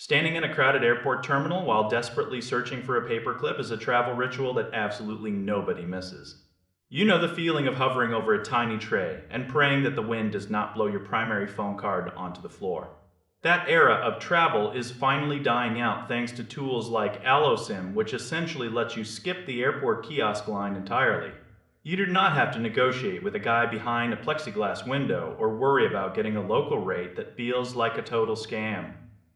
Standing in a crowded airport terminal while desperately searching for a paperclip is a travel ritual that absolutely nobody misses. You know the feeling of hovering over a tiny tray and praying that the wind does not blow your primary phone card onto the floor. That era of travel is finally dying out thanks to tools like aloSIM, which essentially lets you skip the airport kiosk line entirely. You do not have to negotiate with a guy behind a plexiglass window or worry about getting a local rate that feels like a total scam.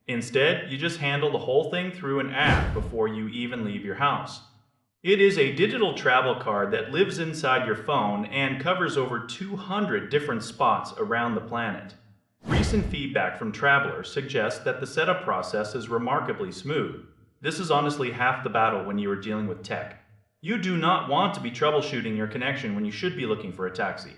Instead, you just handle the whole thing through an app before you even leave your house. It is a digital travel card that lives inside your phone and covers over 200 different spots around the planet. Recent feedback from travelers suggests that the setup process is remarkably smooth. This is honestly half the battle when you are dealing with tech. You do not want to be troubleshooting your connection when you should be looking for a taxi.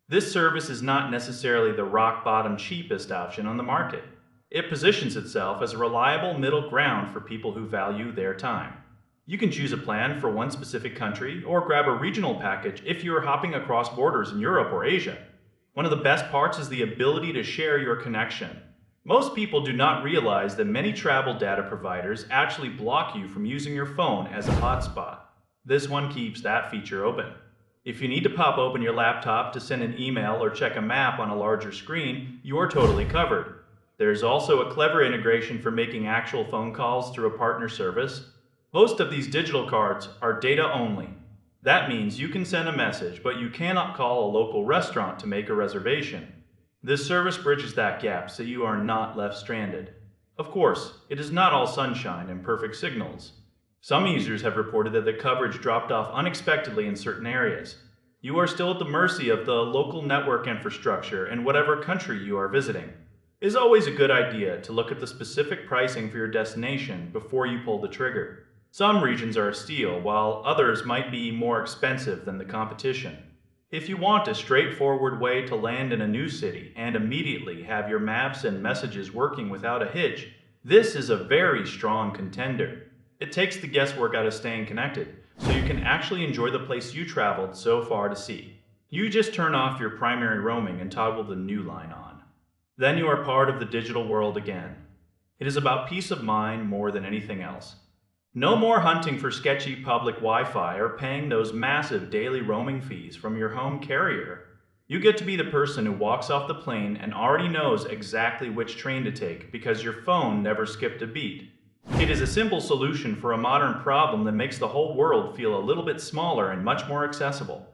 This service is not necessarily the rock bottom cheapest option on the market. It positions itself as a reliable middle ground for people who value their time. You can choose a plan for one specific country or grab a regional package if you are hopping across borders in Europe or Asia. One of the best parts is the ability to share your connection. Most people do not realize that many travel data providers actually block you from using your phone as a hotspot. This one keeps that feature open. If you need to pop open your laptop to send an email or check a map on a larger screen, you are totally covered. There's also a clever integration for making actual phone calls through a partner service. Most of these digital cards are data only. That means you can send a message, but you cannot call a local restaurant to make a reservation. This service bridges that gap so you are not left stranded. Of course, it is not all sunshine and perfect signals. Some users have reported that the coverage dropped off unexpectedly in certain areas. You are still at the mercy of the local network infrastructure in whatever country you are visiting. It is always a good idea to look at the specific pricing for your destination before you pull the trigger. Some regions are a steal, while others might be more expensive than the competition. If you want a straightforward way to land in a new city and immediately have your maps and messages working without a hitch, this is a very strong contender. It takes the guesswork out of staying connected, so you can actually enjoy the place you traveled so far to see. You just turn off your primary roaming and toggle the new line on. Then you are part of the digital world again. It is about peace of mind more than anything else. No more hunting for sketchy public Wi-Fi or paying those massive daily roaming fees from your home carrier. You get to be the person who walks off the plane and already knows exactly which train to take because your phone never skipped a beat. It is a simple solution for a modern problem that makes the whole world feel a little bit smaller and much more accessible.